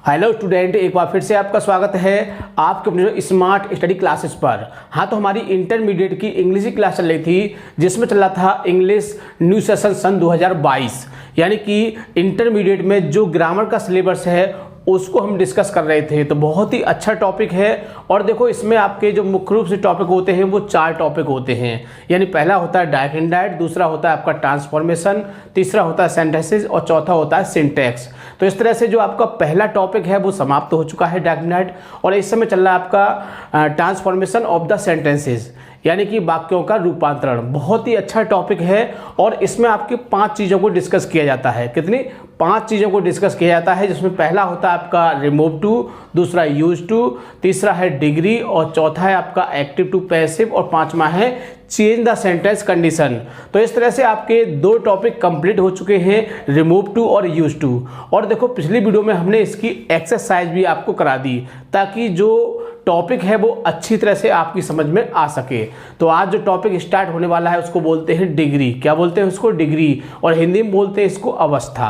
Hello student, एक बार फिर से आपका स्वागत है आपके अपने स्मार्ट स्टडी क्लासेस पर। हाँ, तो हमारी इंटरमीडिएट की इंग्लिश की क्लास चल रही थी जिसमें चल रहा था इंग्लिश न्यू सेशन सन 2022, यानी कि इंटरमीडिएट में जो ग्रामर का सिलेबस है उसको हम डिस्कस कर रहे थे। तो बहुत ही अच्छा टॉपिक है और देखो इसमें आपके जो मुख्य रूप से टॉपिक होते हैं वो 4 टॉपिक होते हैं। यानी पहला होता है डायरेक्ट इनडायरेक्ट, दूसरा होता है आपका ट्रांसफॉर्मेशन, तीसरा होता है सेंटेंसेस और चौथा होता है सिंटैक्स। तो इस तरह से जो आपका पहला टॉपिक है वो समाप्त हो चुका है डायरेक्ट इनडायरेक्ट, और इस समय चल रहा है आपका ट्रांसफॉर्मेशन ऑफ द सेंटेंसेस, यानी कि वाक्यों का रूपांतरण। बहुत ही अच्छा टॉपिक है और इसमें आपके 5 चीज़ों को डिस्कस किया जाता है। कितनी? 5 चीज़ों को डिस्कस किया जाता है, जिसमें पहला होता है आपका रिमूव टू, दूसरा यूज टू, तीसरा है डिग्री और चौथा है आपका एक्टिव टू पैसिव और 5वां है चेंज द सेंटेंस कंडीशन। तो इस तरह से आपके 2 टॉपिक कंप्लीट हो चुके हैं, रिमूव टू और यूज टू। और देखो पिछली वीडियो में हमने इसकी एक्सरसाइज भी आपको करा दी ताकि जो टॉपिक है वो अच्छी तरह से आपकी समझ में आ सके। तो आज जो टॉपिक स्टार्ट होने वाला है उसको बोलते हैं डिग्री। क्या बोलते हैं उसको? डिग्री। और हिंदी में बोलते हैं इसको अवस्था।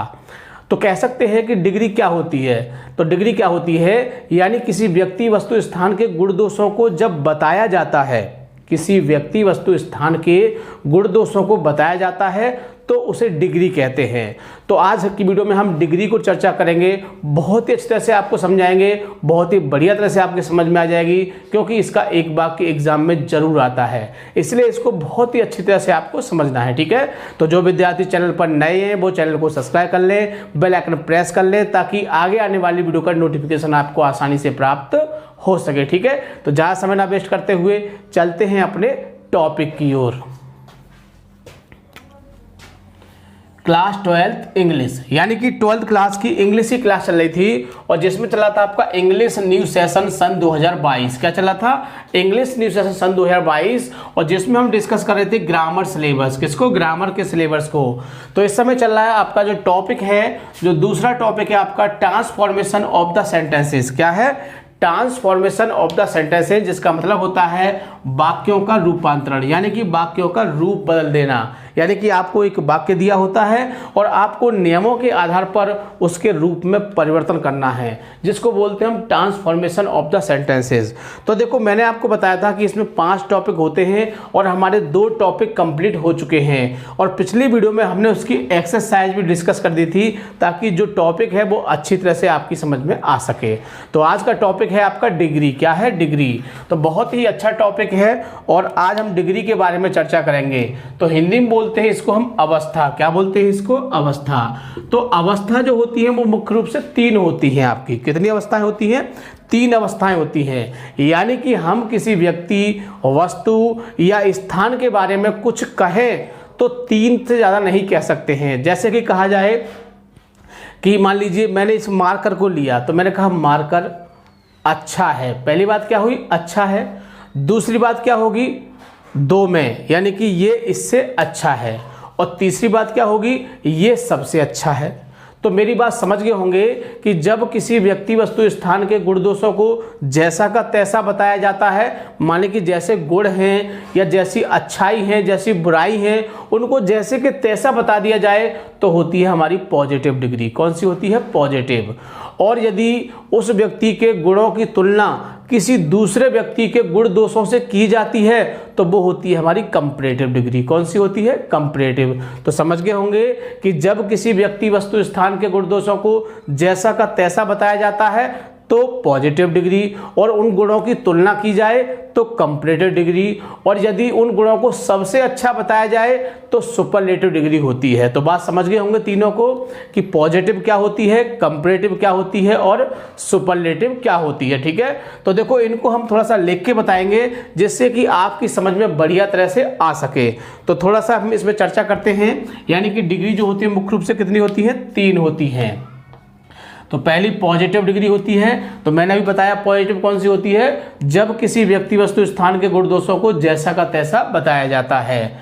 तो कह सकते हैं कि डिग्री क्या होती है? तो डिग्री क्या होती है, यानी किसी व्यक्ति वस्तु स्थान के गुण दोषों को जब बताया जाता है, किसी व्यक्ति वस्तु स्थान के गुण दोषों को बताया जाता है तो उसे डिग्री कहते हैं। तो आज की वीडियो में हम डिग्री को चर्चा करेंगे, बहुत ही अच्छी तरह से आपको समझाएंगे, बहुत ही बढ़िया तरह से आपके समझ में आ जाएगी, क्योंकि इसका एक वाक्य एग्जाम में जरूर आता है, इसलिए इसको बहुत ही अच्छी तरह से आपको समझना है। ठीक है, तो जो विद्यार्थी चैनल पर नए हैं वो चैनल को सब्सक्राइब कर लें, बेल आइकन प्रेस कर लें, ताकि आगे आने वाली वीडियो का नोटिफिकेशन आपको आसानी से प्राप्त हो सके। ठीक है, तो ज़्यादा समय ना वेस्ट करते हुए चलते हैं अपने टॉपिक की ओर। क्लास 12th इंग्लिश, यानी कि 12th क्लास की इंग्लिश की क्लास चल रही थी और जिसमें चला था आपका इंग्लिश न्यू सेशन सन 2022। क्या चला था? इंग्लिश न्यू सेशन सन 2022, और जिसमें हम डिस्कस कर रहे थे ग्रामर सिलेबस। किसको? ग्रामर के सिलेबस को। तो इस समय चल रहा है आपका जो टॉपिक है, जो दूसरा टॉपिक है आपका ट्रांसफॉर्मेशन ऑफ द सेंटेंसेस। क्या है? ट्रांसफॉर्मेशन ऑफ द सेंटेंसेस, जिसका मतलब होता है वाक्यों का रूपांतरण, यानी कि वाक्यों का रूप बदल देना। यानी कि आपको एक वाक्य दिया होता है और आपको नियमों के आधार पर उसके रूप में परिवर्तन करना है, जिसको बोलते हैं हम ट्रांसफॉर्मेशन ऑफ द सेंटेंसेस। तो देखो मैंने आपको बताया था कि इसमें 5 टॉपिक होते हैं और हमारे 2 टॉपिक कंप्लीट हो चुके हैं, और पिछली वीडियो में हमने उसकी एक्सरसाइज भी डिस्कस कर दी थी ताकि जो टॉपिक है वो अच्छी तरह से आपकी समझ में आ सके। तो आज का टॉपिक है आपका डिग्री। क्या है? डिग्री। तो बहुत ही अच्छा टॉपिक है और आज हम डिग्री के बारे में चर्चा करेंगे। तो हिंदी में बोलते हैं इसको हम अवस्था। क्या बोलते हैं इसको? अवस्था। तो अवस्था जो होती है वो मुख्य रूप से 3 होती हैं आपकी। कितनी अवस्थाएं होती हैं? 3 अवस्थाएं होती हैं। यानी कि हम किसी व्यक्ति, वस्तु या स्थान के बारे में कुछ कहें तो 3 से ज़्यादा नहीं कह सकते हैं। जैसे कि कहा जाए कि मान लीजिए मैंने इस मार्कर को लिया तो मैंने कहा मार्कर अच्छा है। पहली बात क्या हुई? अच्छा है। दूसरी बात क्या होगी? 2 में, यानी कि ये इससे अच्छा है। और तीसरी बात क्या होगी? ये सबसे अच्छा है। तो मेरी बात समझ गए होंगे कि जब किसी व्यक्ति वस्तु स्थान के गुण दोषों को जैसा का तैसा बताया जाता है, माने कि जैसे गुण हैं या जैसी अच्छाई है, जैसी बुराई है, उनको जैसे कि तैसा बता दिया जाए तो होती है हमारी पॉजिटिव डिग्री। कौन सी होती है? पॉजिटिव। और यदि उस व्यक्ति के गुणों की तुलना किसी दूसरे व्यक्ति के गुण दोषों से की जाती है तो वो होती है हमारी कंपैरेटिव डिग्री। कौन सी होती है? कंपैरेटिव। तो समझ गए होंगे कि जब किसी व्यक्ति वस्तु स्थान के गुण दोषों को जैसा का तैसा बताया जाता है तो पॉजिटिव डिग्री, और उन गुणों की तुलना की जाए तो कंपैरेटिव डिग्री, और यदि उन गुणों को सबसे अच्छा बताया जाए तो सुपरलेटिव डिग्री होती है। तो बात समझ गए होंगे तीनों को कि पॉजिटिव क्या होती है, कंपैरेटिव क्या होती है और सुपरलेटिव क्या होती है। ठीक है, तो देखो इनको हम थोड़ा सा लिख के बताएंगे जिससे कि आपकी समझ में बढ़िया तरह से आ सके। तो थोड़ा सा हम इसमें चर्चा करते हैं। यानी कि डिग्री जो होती है मुख्य रूप से कितनी होती है? 3 होती हैं। तो पहली पॉजिटिव डिग्री होती है, तो मैंने अभी बताया पॉजिटिव कौन सी होती है? जब किसी व्यक्ति वस्तु स्थान के गुण दोषों को जैसा का तैसा बताया जाता है।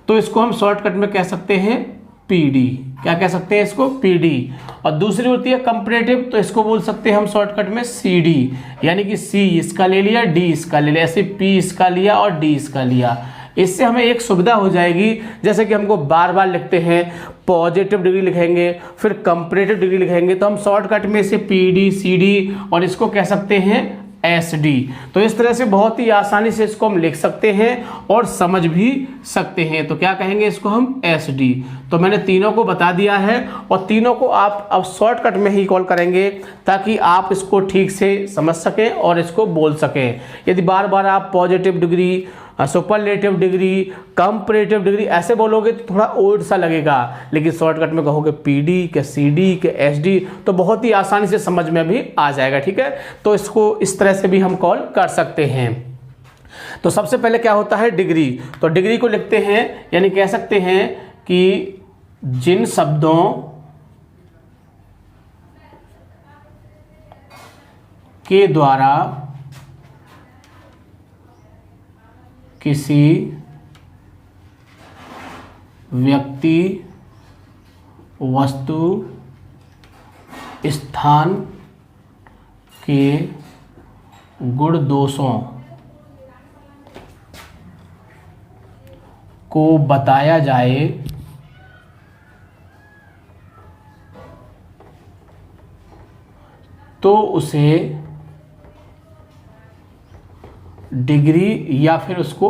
तो इसको हम शॉर्टकट में कह सकते हैं पीडी। क्या कह सकते हैं इसको? पीडी। और दूसरी होती है कंपैरेटिव, तो इसको बोल सकते हैं हम शॉर्टकट में सीडी। यानी कि सी इसका ले लिया, डी इसका ले लिया, ऐसे पी इसका लिया और डी इसका लिया। इससे हमें एक सुविधा हो जाएगी, जैसे कि हमको बार बार लिखते हैं, पॉजिटिव डिग्री लिखेंगे, फिर कंपैरेटिव डिग्री लिखेंगे, तो हम शॉर्टकट में इसे PD, CD और इसको कह सकते हैं SD। तो इस तरह से बहुत ही आसानी से इसको हम लिख सकते हैं और समझ भी सकते हैं। तो क्या कहेंगे इसको हम? SD। तो मैंने तीनों को बता दिया है और तीनों को आप अब शॉर्टकट में ही कॉल करेंगे ताकि आप इसको ठीक से समझ सकें और इसको बोल सकें। यदि बार बार आप positive degree, superlative degree, comparative degree ऐसे बोलोगे तो थोड़ा ओल्ड सा लगेगा, लेकिन शॉर्टकट में कहोगे PD के CD के SD तो बहुत ही आसानी से समझ में भी आ जाएगा। ठीक है, तो इसको इस तरह से भी हम कॉल कर सकते हैं। तो सबसे पहले क्या होता है? डिग्री। तो डिग्री को लिखते हैं, यानी कह सकते हैं कि जिन शब्दों के द्वारा किसी व्यक्ति, वस्तु, स्थान के गुण दोषों को बताया जाए तो उसे डिग्री या फिर उसको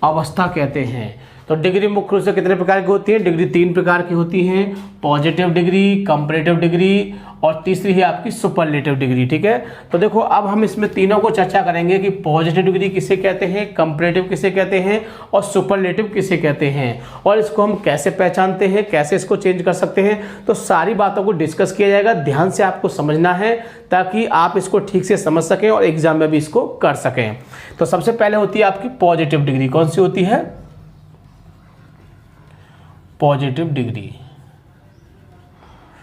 अवस्था कहते हैं। तो डिग्री मुख्य रूप से कितने प्रकार की होती है? डिग्री 3 प्रकार की होती हैं, पॉजिटिव डिग्री, कंपैरेटिव डिग्री और तीसरी है आपकी सुपरलेटिव डिग्री। ठीक है, तो देखो अब हम इसमें तीनों को चर्चा करेंगे कि पॉजिटिव डिग्री किसे कहते हैं, कंपैरेटिव किसे कहते हैं और सुपरलेटिव किसे कहते हैं, और इसको हम कैसे पहचानते हैं, कैसे इसको चेंज कर सकते हैं। तो सारी बातों को डिस्कस किया जाएगा, ध्यान से आपको समझना है ताकि आप इसको ठीक से समझ सकें और एग्जाम में भी इसको कर सकें। तो सबसे पहले होती है आपकी पॉजिटिव डिग्री। कौन सी होती है? Positive degree.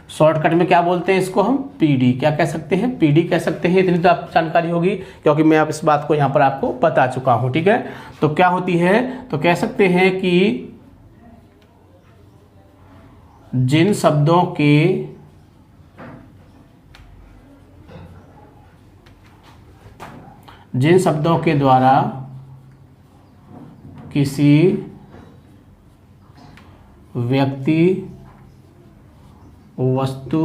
शॉर्टकट में क्या बोलते हैं इसको हम? PD। क्या कह सकते हैं? PD कह सकते हैं। इतनी तो आपको जानकारी होगी क्योंकि मैं आप इस बात को यहां पर आपको बता चुका हूं। ठीक है, तो क्या होती है? तो कह सकते हैं कि जिन शब्दों के द्वारा किसी व्यक्ति, वस्तु,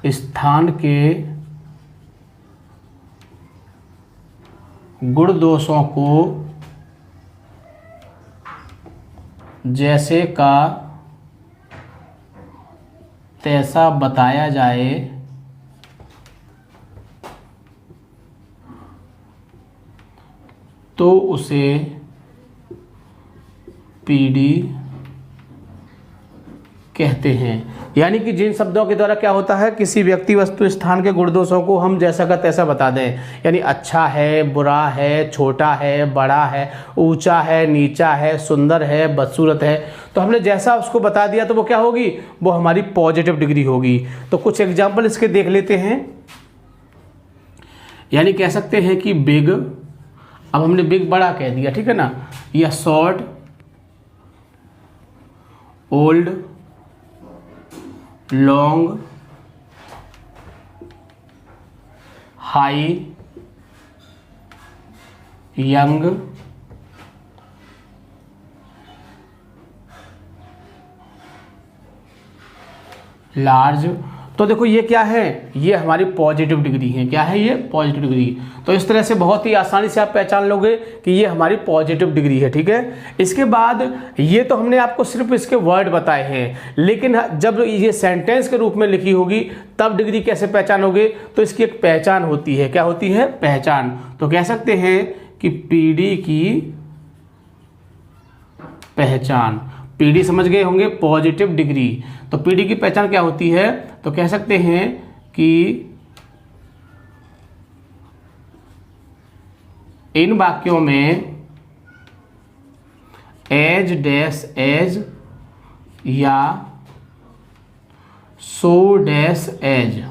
स्थान के गुण दोषों को जैसे का तैसा बताया जाए तो उसे PD कहते हैं। यानी कि जिन शब्दों के द्वारा क्या होता है, किसी व्यक्ति, वस्तु, स्थान के गुण दोषों को हम जैसा का तैसा बता दें, यानी अच्छा है, बुरा है, छोटा है, बड़ा है, ऊंचा है, नीचा है, सुंदर है, बदसूरत है, तो हमने जैसा उसको बता दिया तो वो क्या होगी? वो हमारी पॉजिटिव डिग्री होगी। तो कुछ एग्जाम्पल इसके देख लेते हैं। यानी कह सकते हैं कि बिग, अब हमने बिग बड़ा कह दिया, ठीक है ना, या short, old, long, high, young, large. तो देखो ये क्या है? ये हमारी पॉजिटिव डिग्री है। क्या है ये? Positive degree. तो इस तरह से बहुत ही आसानी से आप पहचान लोगे कि ये हमारी पॉजिटिव डिग्री है। ठीक है, इसके बाद ये तो हमने आपको सिर्फ इसके वर्ड बताए हैं, लेकिन जब ये सेंटेंस के रूप में लिखी होगी तब डिग्री कैसे पहचानोगे? तो इसकी एक पहचान होती है। क्या होती है? पहचान। तो कह सकते हैं कि PD की पहचान। PD समझ गए होंगे, पॉजिटिव डिग्री। तो PD की पहचान क्या होती है? तो कह सकते हैं कि इन वाक्यों में एज डैश एज या सो डैश एज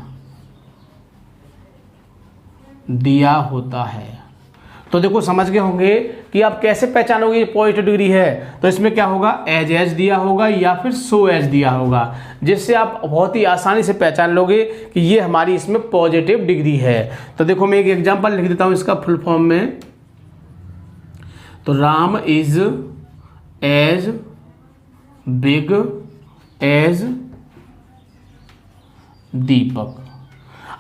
दिया होता है। तो देखो समझ गए होंगे कि आप कैसे पहचानोगे ये पॉजिटिव डिग्री है। तो इसमें क्या होगा, एज दिया होगा या फिर सो एज दिया होगा, जिससे आप बहुत ही आसानी से पहचान लोगे कि ये हमारी इसमें पॉजिटिव डिग्री है। तो देखो मैं एक एग्जांपल लिख देता हूं इसका फुल फॉर्म में। तो Ram is as big as Deepak.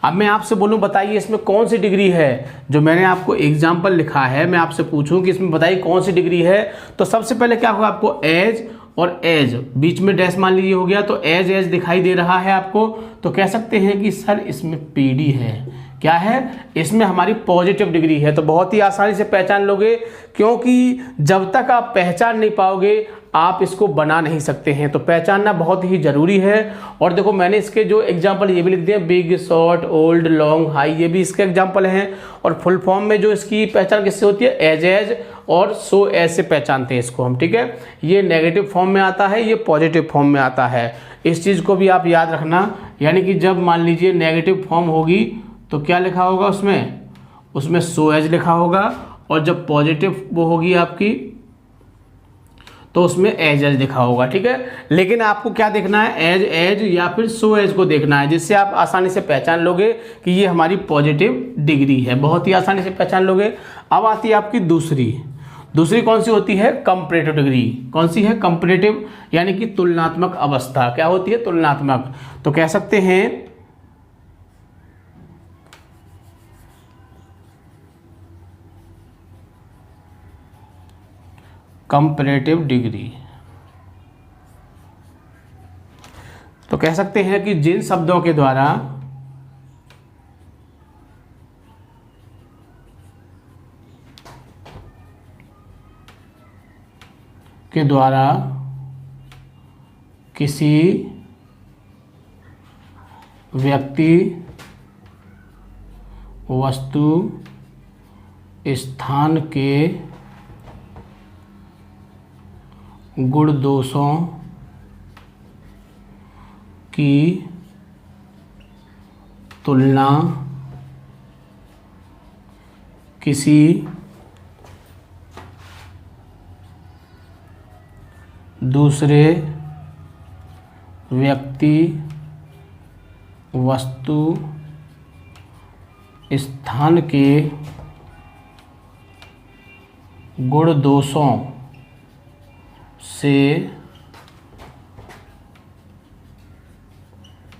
अब मैं आपसे बोलूं बताइए इसमें कौन सी डिग्री है। जो मैंने आपको एग्जाम्पल लिखा है, मैं आपसे पूछूं कि इसमें बताइए कौन सी डिग्री है, तो सबसे पहले क्या होगा, आपको एज और एज बीच में डैश मान लीजिए हो गया, तो एज दिखाई दे रहा है आपको, तो कह सकते हैं कि सर इसमें पीडी है। क्या है, इसमें हमारी पॉजिटिव डिग्री है। तो बहुत ही आसानी से पहचान लोगे, क्योंकि जब तक आप पहचान नहीं पाओगे आप इसको बना नहीं सकते हैं। तो पहचानना बहुत ही जरूरी है। और देखो मैंने इसके जो एग्जांपल ये भी लिख दिए, big, short, old, long, high, ये भी इसके एग्जांपल हैं। और फुल फॉर्म में जो इसकी पहचान किससे होती है, एज और सो एज से पहचानते हैं इसको हम, ठीक है। ये नेगेटिव फॉर्म में आता है, ये पॉजिटिव फॉर्म में आता है। इस चीज़ को भी आप याद रखना। यानी कि जब मान लीजिए नेगेटिव फॉर्म होगी तो क्या लिखा होगा उसमें सो एज लिखा होगा, और जब पॉजिटिव वो होगी आपकी तो उसमें एज लिखा होगा, ठीक है। लेकिन आपको क्या देखना है, एज या फिर सो एज को देखना है, जिससे आप आसानी से पहचान लोगे कि ये हमारी पॉजिटिव डिग्री है। बहुत ही आसानी से पहचान लोगे। अब आती है आपकी दूसरी कौन सी होती है, कंपैरेटिव डिग्री। कौन सी है, कंपैरेटिव, यानी कि तुलनात्मक अवस्था। क्या होती है, तुलनात्मक। तो कह सकते हैं कंपैरेटिव डिग्री। तो कह सकते हैं कि जिन शब्दों के द्वारा किसी व्यक्ति, वस्तु, स्थान के गुण दोषों की तुलना किसी दूसरे व्यक्ति, वस्तु, स्थान के गुण दोषों से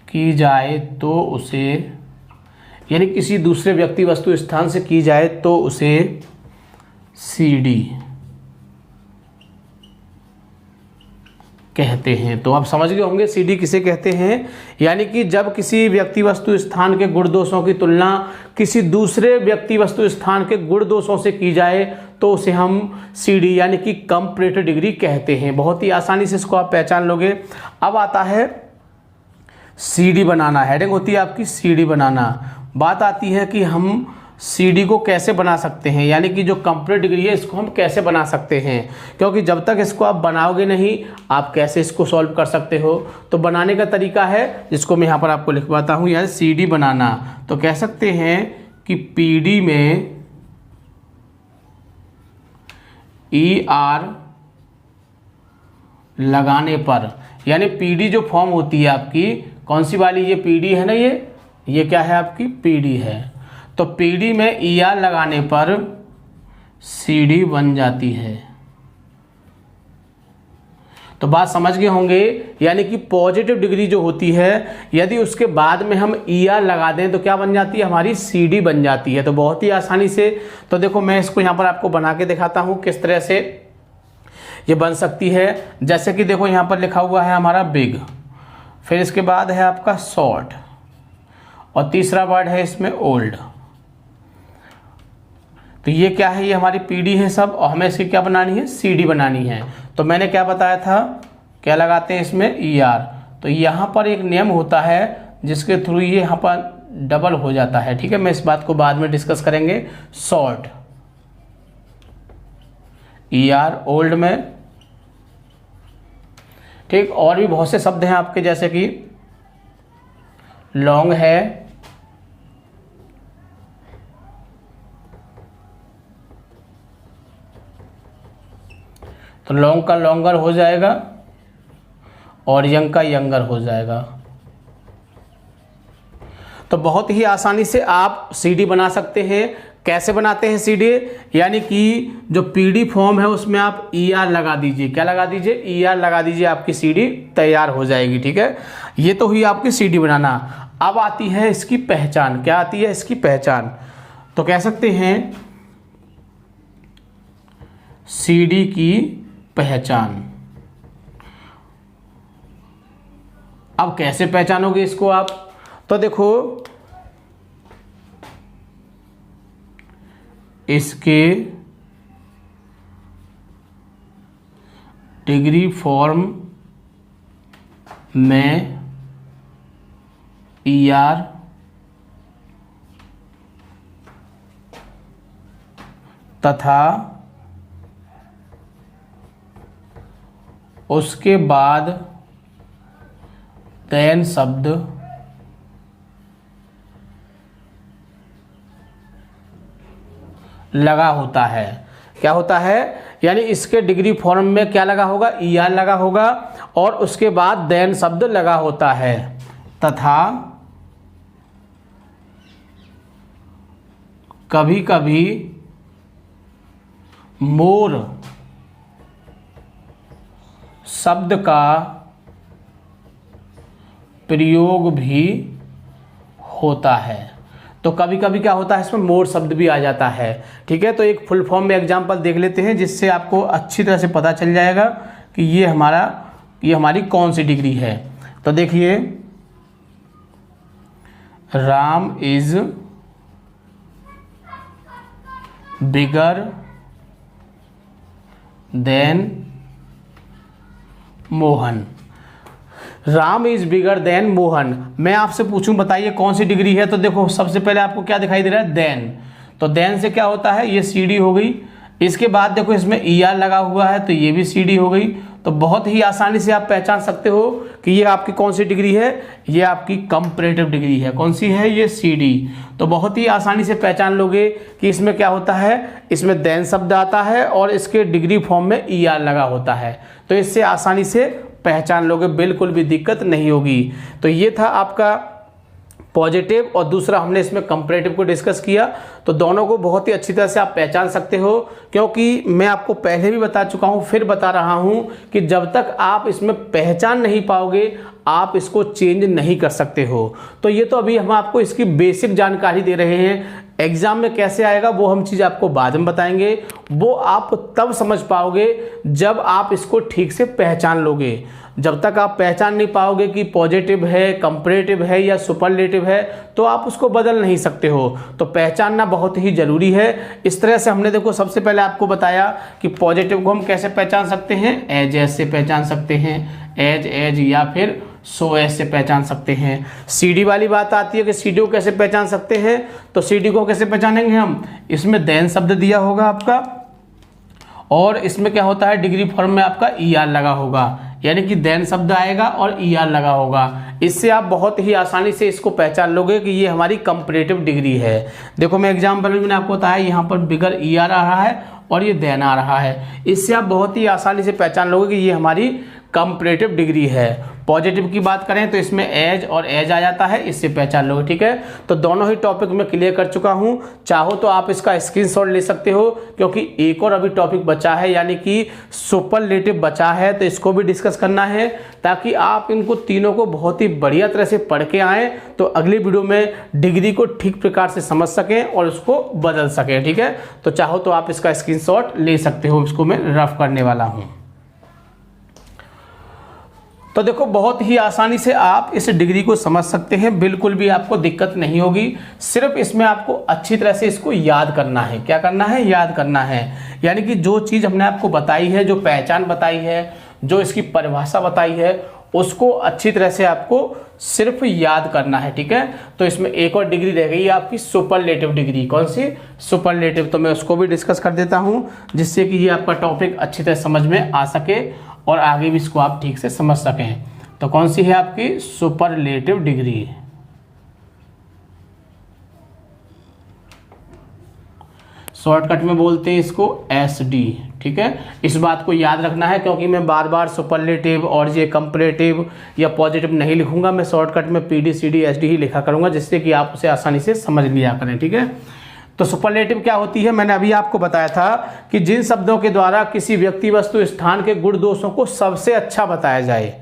की जाए तो उसे, यानी किसी दूसरे व्यक्ति, वस्तु, स्थान से की जाए तो उसे सीडी कहते हैं। तो आप समझ गए होंगे सीडी किसे कहते हैं। यानी कि जब किसी व्यक्ति, वस्तु, स्थान के गुण दोषों की तुलना किसी दूसरे व्यक्ति, वस्तु, स्थान के गुण दोषों से की जाए तो उसे हम सीडी यानी कि कंपैरेटिव डिग्री कहते हैं। बहुत ही आसानी से इसको आप पहचान लोगे। अब आता है सीडी बनाना। हेडिंग होती है आपकी सीडी बनाना। बात आती है कि हम सीडी को कैसे बना सकते हैं, यानी कि जो कंपैरेटिव डिग्री है इसको हम कैसे बना सकते हैं, क्योंकि जब तक इसको आप बनाओगे नहीं आप कैसे इसको सॉल्व कर सकते हो। तो बनाने का तरीका है जिसको मैं यहाँ पर आपको लिखवाता हूँ, यानी सीडी बनाना। तो कह सकते हैं कि पीडी में ER लगाने पर, यानी पीडी जो फॉर्म होती है आपकी, कौन सी वाली, ये पीडी है ना, ये क्या है आपकी पीडी है। तो पीडी में ER लगाने पर सीडी बन जाती है। तो बात समझ गए होंगे। यानी कि पॉजिटिव डिग्री जो होती है, यदि उसके बाद में हम ER लगा दें तो क्या बन जाती है, हमारी सीडी बन जाती है। तो बहुत ही आसानी से, तो देखो मैं इसको यहाँ पर आपको बना के दिखाता हूँ किस तरह से ये बन सकती है। जैसे कि देखो यहाँ पर लिखा हुआ है हमारा बिग, फिर इसके बाद है आपका शॉर्ट, और तीसरा वर्ड है इसमें ओल्ड। तो ये क्या है, ये हमारी पीडी है सब, और हमें इसकी क्या बनानी है, सीडी बनानी है। तो मैंने क्या बताया था, क्या लगाते हैं इसमें ER। तो यहाँ पर एक नियम होता है जिसके थ्रू ये यहाँ पर डबल हो जाता है, ठीक है। मैं इस बात को बाद में डिस्कस करेंगे। शॉर्ट ER, ओल्ड में, ठीक। और भी बहुत से शब्द हैं आपके, जैसे कि लॉन्ग है, तो लॉन्ग का लॉन्गर हो जाएगा और यंग का यंगर हो जाएगा। तो बहुत ही आसानी से आप सीडी बना सकते हैं। कैसे बनाते हैं सीडी? यानी कि जो पीडी फॉर्म है उसमें आप ER लगा दीजिए। क्या लगा दीजिए? ER लगा दीजिए, आपकी सीडी तैयार हो जाएगी। ठीक है, ये तो हुई आपकी सीडी बनाना। अब आती है इसकी पहचान। क्या आती है इसकी पहचान? तो कह सकते हैं सीडी की पहचान। अब कैसे पहचानोगे इसको आप? तो देखो, इसके डिग्री फॉर्म में ER तथा उसके बाद देन शब्द लगा होता है। क्या होता है? यानी इसके डिग्री फॉर्म में क्या लगा होगा? ER लगा होगा और उसके बाद देन शब्द लगा होता है तथा कभी कभी मोर शब्द का प्रयोग भी होता है। तो कभी कभी क्या होता है, इसमें मोर शब्द भी आ जाता है। ठीक है, तो एक फुल फॉर्म में एग्जांपल देख लेते हैं जिससे आपको अच्छी तरह से पता चल जाएगा कि ये हमारी कौन सी डिग्री है। तो देखिए, Ram is bigger than Mohan. Ram is bigger than Mohan. मैं आपसे पूछूं, बताइए कौन सी डिग्री है? तो देखो, सबसे पहले आपको क्या दिखाई दे रहा है? देन। तो देन से क्या होता है? ये सीडी हो गई। इसके बाद देखो, इसमें ER लगा हुआ है तो ये भी सीडी हो गई। तो बहुत ही आसानी से आप पहचान सकते हो कि ये आपकी कौन सी डिग्री है। ये आपकी कंपैरेटिव डिग्री है। कौन सी है? ये CD। तो बहुत ही आसानी से पहचान लोगे कि इसमें क्या होता है, इसमें देन शब्द आता है और इसके डिग्री फॉर्म में ER लगा होता है। तो इससे आसानी से पहचान लोगे, बिल्कुल भी दिक्कत नहीं होगी। तो ये था आपका पॉजिटिव और दूसरा हमने इसमें कंपैरेटिव को डिस्कस किया। तो दोनों को बहुत ही अच्छी तरह से आप पहचान सकते हो, क्योंकि मैं आपको पहले भी बता चुका हूं, फिर बता रहा हूं कि जब तक आप इसमें पहचान नहीं पाओगे आप इसको चेंज नहीं कर सकते हो। तो ये तो अभी हम आपको इसकी बेसिक जानकारी दे रहे हैं। एग्जाम में कैसे आएगा वो हम चीज़ आपको बाद में बताएंगे। वो आप तब समझ पाओगे जब आप इसको ठीक से पहचान लोगे। जब तक आप पहचान नहीं पाओगे कि पॉजिटिव है, कंपैरेटिव है या सुपरलेटिव है, तो आप उसको बदल नहीं सकते हो। तो पहचानना बहुत ही ज़रूरी है। इस तरह से हमने देखो, सबसे पहले आपको बताया कि पॉजिटिव को हम कैसे पहचान सकते हैं? एज से पहचान सकते हैं, एज या फिर सो एज से पहचान सकते हैं। सीडी वाली बात आती है कि सीडी को कैसे पहचान सकते हैं? तो सीडी को कैसे पहचानेंगे हम? इसमें देन शब्द दिया होगा आपका और इसमें क्या होता है, डिग्री फॉर्म में आपका ER लगा होगा, यानी कि देन शब्द आएगा और ER लगा होगा। इससे आप बहुत ही आसानी से इसको पहचान लोगे कि ये हमारी कंपैरेटिव डिग्री है। देखो, मैं एग्जाम्पल में मैंने आपको बताया, यहाँ पर बिगर ER आ रहा है और ये देन आ रहा है। इससे आप बहुत ही आसानी से पहचान लोगे कि ये हमारी कंपैरेटिव डिग्री है। पॉजिटिव की बात करें तो इसमें एज और एज आ जाता है, इससे पहचान लोगे। ठीक है, तो दोनों ही टॉपिक मैं क्लियर कर चुका हूं। चाहो तो आप इसका स्क्रीनशॉट ले सकते हो, क्योंकि एक और अभी टॉपिक बचा है, यानी कि सुपरलेटिव बचा है, तो इसको भी डिस्कस करना है, ताकि आप इनको तीनों को बहुत ही बढ़िया तरह से पढ़ के आएँ, तो अगली वीडियो में डिग्री को ठीक प्रकार से समझ सकें और उसको बदल सकें। ठीक है, तो चाहो तो आप इसका स्क्रीनशॉट ले सकते हो। इसको मैं रफ करने वाला हूँ। तो देखो, बहुत ही आसानी से आप इस डिग्री को समझ सकते हैं, बिल्कुल भी आपको दिक्कत नहीं होगी। सिर्फ इसमें आपको अच्छी तरह से इसको याद करना है। क्या करना है? याद करना है। यानी कि जो चीज़ हमने आपको बताई है, जो पहचान बताई है, जो इसकी परिभाषा बताई है, उसको अच्छी तरह से आपको सिर्फ याद करना है। ठीक है, तो इसमें एक और डिग्री रह गई आपकी सुपरलेटिव डिग्री। कौन सी? सुपरलेटिव। तो मैं उसको भी डिस्कस कर देता हूँ, जिससे कि ये आपका टॉपिक अच्छी तरह समझ में आ सके और आगे भी इसको आप ठीक से समझ सकें। तो कौन सी है आपकी? Superlative degree. शॉर्टकट में बोलते हैं इसको एसडी। ठीक है, इस बात को याद रखना है, क्योंकि मैं बार बार सुपरलेटिव और ये कंपैरेटिव या पॉजिटिव नहीं लिखूंगा, मैं शॉर्टकट में पीडी सीडी एसडी ही लिखा करूंगा, जिससे कि आप उसे आसानी से समझ लिया करें। ठीक है, तो सुपरलेटिव क्या होती है, मैंने अभी आपको बताया था कि जिन शब्दों के द्वारा किसी व्यक्ति वस्तु स्थान के गुण दोषों को सबसे अच्छा बताया जाए,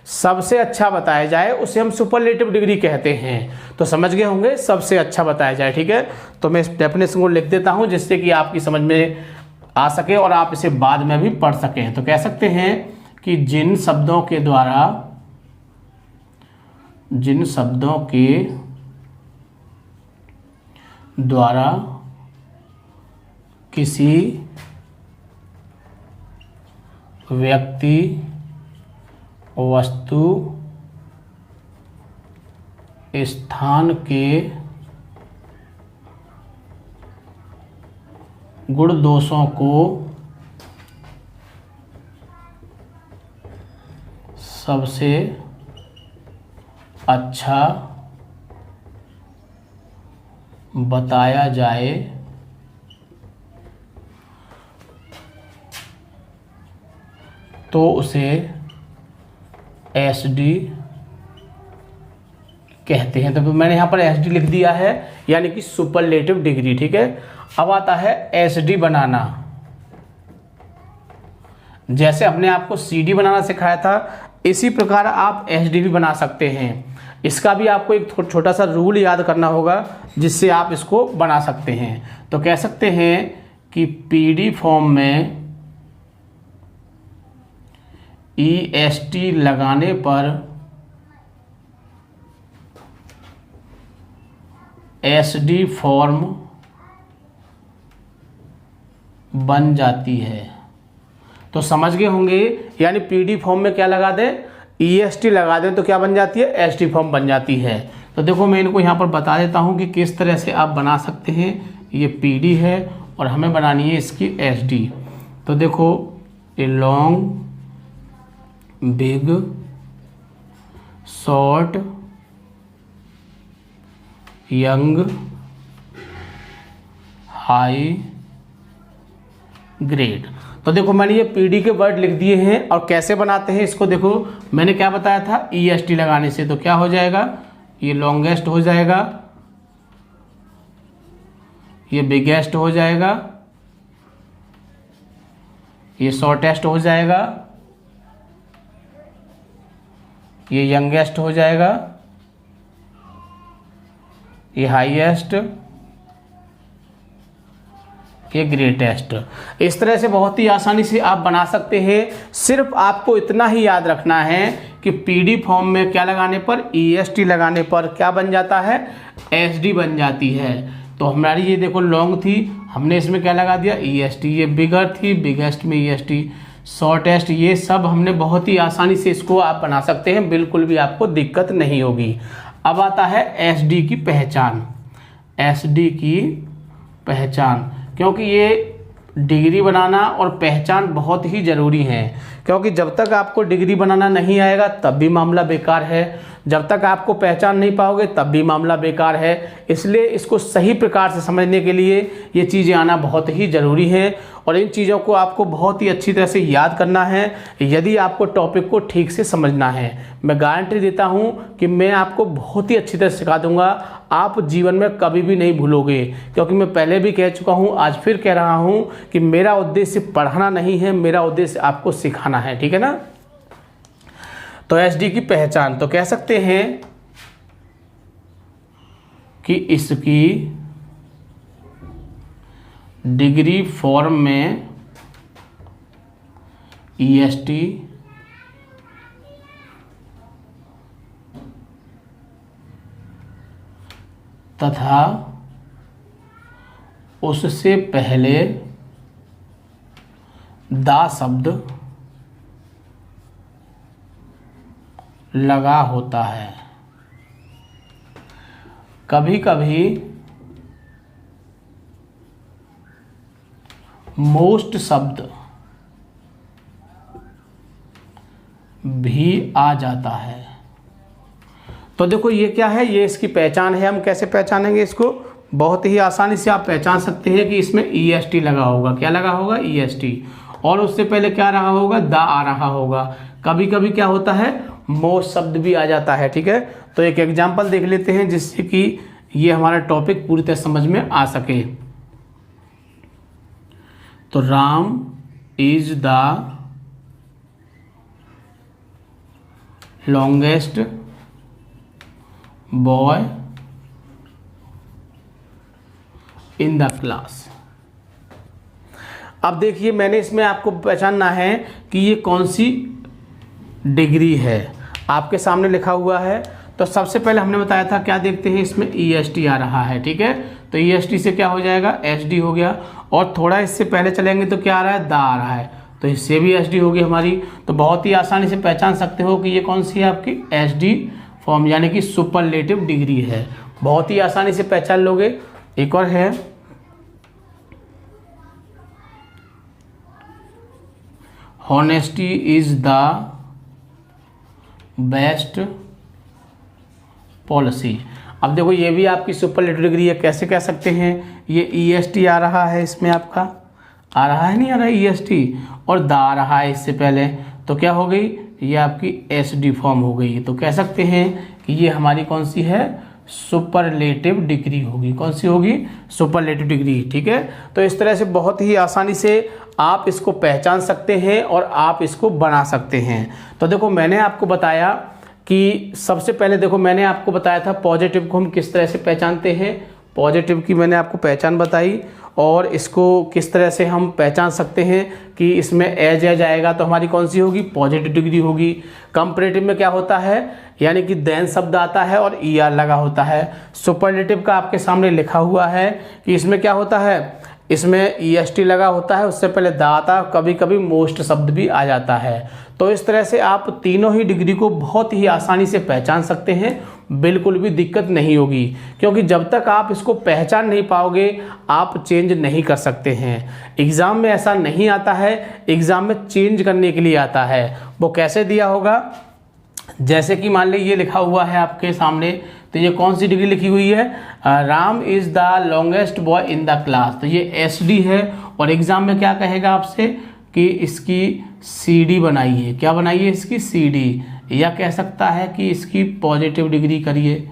सबसे अच्छा बताया जाए, उसे हम सुपरलेटिव डिग्री कहते हैं। तो समझ गए होंगे, सबसे अच्छा बताया जाए। ठीक है, तो मैं इस डेफिनेशन को लिख देता हूं, जिससे कि आपकी समझ में आ सके और आप इसे बाद में भी पढ़ सकें। तो कह सकते हैं कि जिन शब्दों के द्वारा किसी व्यक्ति वस्तु स्थान के गुण दोषों को सबसे अच्छा बताया जाए, तो उसे एसडी कहते हैं। तो मैंने यहाँ पर एसडी लिख दिया है, यानी कि सुपरलेटिव डिग्री। ठीक है, अब आता है एसडी बनाना। जैसे अपने आपको सीडी बनाना सिखाया था, इसी प्रकार आप एसडी भी बना सकते हैं। इसका भी आपको एक छोटा सा रूल याद करना होगा, जिससे आप इसको बना सकते हैं। तो कह सकते हैं कि पीडी फॉर्म में ईएसटी लगाने पर एसडी फॉर्म बन जाती है। तो समझ गए होंगे, यानी पीडी फॉर्म में क्या लगा दें, ईएसटी लगा दें, तो क्या बन जाती है, एसडी फॉर्म बन जाती है। तो देखो मैं इनको यहाँ पर बता देता हूँ कि किस तरह से आप बना सकते हैं। ये पीडी है और हमें बनानी है इसकी एसडी। तो देखो, a long, big, short, young, high, grade. तो देखो मैंने ये पीडी के वर्ड लिख दिए हैं, और कैसे बनाते हैं इसको देखो, मैंने क्या बताया था, ईएसटी लगाने से। तो क्या हो जाएगा, ये लॉन्गेस्ट हो जाएगा, ये बिगेस्ट हो जाएगा, ये शॉर्टेस्ट हो जाएगा, ये यंगेस्ट हो जाएगा, ये हाईएस्ट, ये ग्रेटेस्ट। इस तरह से बहुत ही आसानी से आप बना सकते हैं। सिर्फ आपको इतना ही याद रखना है कि पीडी फॉर्म में क्या लगाने पर, ईएसटी लगाने पर क्या बन जाता है, एसडी बन जाती है। तो हमारी ये देखो लॉन्ग थी, हमने इसमें क्या लगा दिया, ईएसटी। ये बिगर थी, बिगेस्ट में ईएसटी, शॉर्टेस्ट, ये सब हमने बहुत ही आसानी से इसको आप बना सकते हैं, बिल्कुल भी आपको दिक्कत नहीं होगी। अब आता है एसडी की पहचान। एसडी की पहचान, क्योंकि ये डिग्री बनाना और पहचान बहुत ही ज़रूरी है, क्योंकि जब तक आपको डिग्री बनाना नहीं आएगा तब भी मामला बेकार है, जब तक आपको पहचान नहीं पाओगे तब भी मामला बेकार है। इसलिए इसको सही प्रकार से समझने के लिए ये चीज़ें आना बहुत ही ज़रूरी है, और इन चीज़ों को आपको बहुत ही अच्छी तरह से याद करना है, यदि आपको टॉपिक को ठीक से समझना है। मैं गारंटी देता हूँ कि मैं आपको बहुत ही अच्छी तरह सिखा दूँगा, आप जीवन में कभी भी नहीं भूलोगे, क्योंकि मैं पहले भी कह चुका हूँ, आज फिर कह रहा हूँ कि मेरा उद्देश्य पढ़ाना नहीं है, मेरा उद्देश्य आपको सिखाना है। ठीक है ना। तो एसडी की पहचान, तो कह सकते हैं कि इसकी डिग्री फॉर्म में ईएसटी तथा उससे पहले दा शब्द लगा होता है। कभी कभी मोस्ट शब्द भी आ जाता है। तो देखो ये क्या है, ये इसकी पहचान है। हम कैसे पहचानेंगे इसको, बहुत ही आसानी से आप पहचान सकते हैं कि इसमें EST लगा होगा। क्या लगा होगा? EST। और उससे पहले क्या रहा होगा? द आ रहा होगा। कभी कभी क्या होता है? मोस्ट शब्द भी आ जाता है। ठीक है, तो एक एग्जाम्पल देख लेते हैं जिससे कि ये हमारा टॉपिक पूरी तरह समझ में आ सके। तो Ram is the longest boy in the class. अब देखिए, मैंने इसमें आपको पहचानना है कि ये कौन सी डिग्री है। आपके सामने लिखा हुआ है। तो सबसे पहले हमने बताया था, क्या देखते हैं इसमें EST आ रहा है। ठीक है, तो EST से क्या हो जाएगा? SD हो गया। और थोड़ा इससे पहले चलेंगे तो क्या आ रहा है? द आ रहा है, तो इससे भी SD होगी हमारी। तो बहुत ही आसानी से पहचान सकते हो कि ये कौन सी है आपकी SD फॉर्म, यानी कि सुपरलेटिव डिग्री है। बहुत ही आसानी से पहचान लोगे। एक और है, honesty is the best policy. अब देखो, ये भी आपकी सुपरलेटिव डिग्री है। कैसे कह सकते हैं? ये EST आ रहा है, इसमें आपका आ रहा है, नहीं आ रहा है EST, और द आ रहा है इससे पहले, तो क्या हो गई? ये आपकी SD फॉर्म हो गई। तो कह सकते हैं कि ये हमारी कौन सी है? सुपरलेटिव डिग्री होगी। कौन सी होगी? Superlative degree. ठीक है, तो इस तरह से बहुत ही आसानी से आप इसको पहचान सकते हैं और आप इसको बना सकते हैं। तो देखो, मैंने आपको बताया कि सबसे पहले देखो, मैंने आपको बताया था पॉजिटिव को हम किस तरह से पहचानते हैं। पॉजिटिव की मैंने आपको पहचान बताई, और इसको किस तरह से हम पहचान सकते हैं कि इसमें एज आएगा तो हमारी कौन सी होगी? पॉजिटिव डिग्री होगी। कंपैरेटिव में क्या होता है? यानी कि देन शब्द आता है और ER लगा होता है। सुपरलेटिव का आपके सामने लिखा हुआ है कि इसमें क्या होता है? इसमें EST लगा होता है, उससे पहले द आता है, कभी कभी मोस्ट शब्द भी आ जाता है। तो इस तरह से आप तीनों ही डिग्री को बहुत ही आसानी से पहचान सकते हैं, बिल्कुल भी दिक्कत नहीं होगी। क्योंकि जब तक आप इसको पहचान नहीं पाओगे, आप चेंज नहीं कर सकते हैं। एग्ज़ाम में ऐसा नहीं आता है, एग्ज़ाम में चेंज करने के लिए आता है। वो कैसे दिया होगा? जैसे कि मान लीजिए ये लिखा हुआ है आपके सामने, तो ये कौन सी डिग्री लिखी हुई है? Ram is the longest boy in the class. तो ये SD है, और एग्ज़ाम में क्या कहेगा आपसे कि इसकी CD बनाइए। क्या बनाइए? इसकी CD, या कह सकता है कि इसकी पॉजिटिव डिग्री करिए,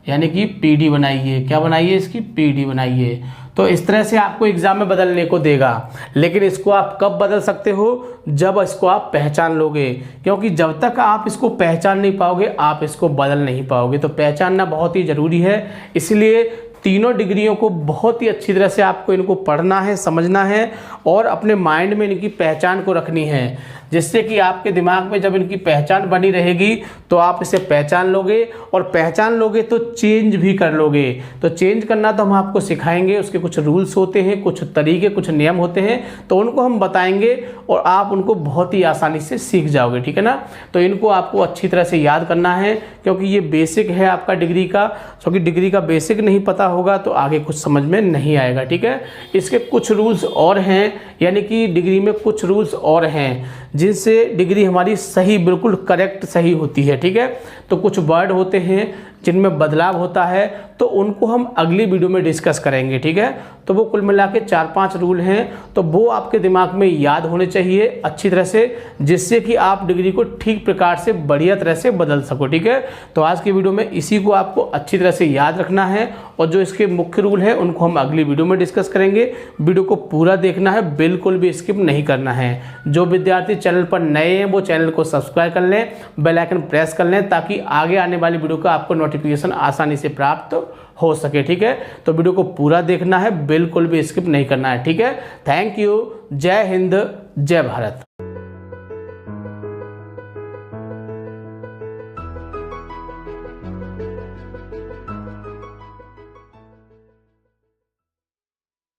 यानी कि PD बनाइए। क्या बनाइए? इसकी PD बनाइए। तो इस तरह से आपको एग्जाम में बदलने को देगा। लेकिन इसको आप कब बदल सकते हो? जब इसको आप पहचान लोगे। क्योंकि जब तक आप इसको पहचान नहीं पाओगे, आप इसको बदल नहीं पाओगे। तो पहचानना बहुत ही ज़रूरी है। इसलिए तीनों डिग्रियों को बहुत ही अच्छी तरह से आपको इनको पढ़ना है, समझना है, और अपने माइंड में इनकी पहचान को रखनी है, जिससे कि आपके दिमाग में जब इनकी पहचान बनी रहेगी तो आप इसे पहचान लोगे, और पहचान लोगे तो चेंज भी कर लोगे। तो चेंज करना तो हम आपको सिखाएंगे, उसके कुछ रूल्स होते हैं, कुछ तरीके, कुछ नियम होते हैं, तो उनको हम बताएंगे और आप उनको बहुत ही आसानी से सीख जाओगे। ठीक है ना? तो इनको आपको अच्छी तरह से याद करना है, क्योंकि ये बेसिक है आपका डिग्री का। क्योंकि डिग्री का बेसिक नहीं पता होगा तो आगे कुछ समझ में नहीं आएगा। ठीक है, इसके कुछ रूल्स और हैं, यानी कि डिग्री में कुछ रूल्स और हैं जिनसे डिग्री हमारी सही, बिल्कुल करेक्ट सही होती है। ठीक है, तो कुछ वर्ड होते हैं जिनमें बदलाव होता है, तो उनको हम अगली वीडियो में डिस्कस करेंगे। ठीक है, तो वो कुल मिला के 4-5 रूल हैं, तो वो आपके दिमाग में याद होने चाहिए अच्छी तरह से, जिससे कि आप डिग्री को ठीक प्रकार से बढ़िया तरह से बदल सको। ठीक है, तो आज की वीडियो में इसी को आपको अच्छी तरह से याद रखना है, और जो इसके मुख्य रूल है उनको हम अगली वीडियो में डिस्कस करेंगे। वीडियो को पूरा देखना है, बिल्कुल भी स्किप नहीं करना है। जो विद्यार्थी चैनल पर नए हैं वो चैनल को सब्सक्राइब कर लें, बेल आइकन प्रेस कर लें, ताकि आगे आने वाली वीडियो का आपको नोटिफिकेशन आसानी से प्राप्त हो सके। ठीक है, तो वीडियो को पूरा देखना है, बिल्कुल भी स्किप नहीं करना है। ठीक है, थैंक यू। जय हिंद, जय भारत।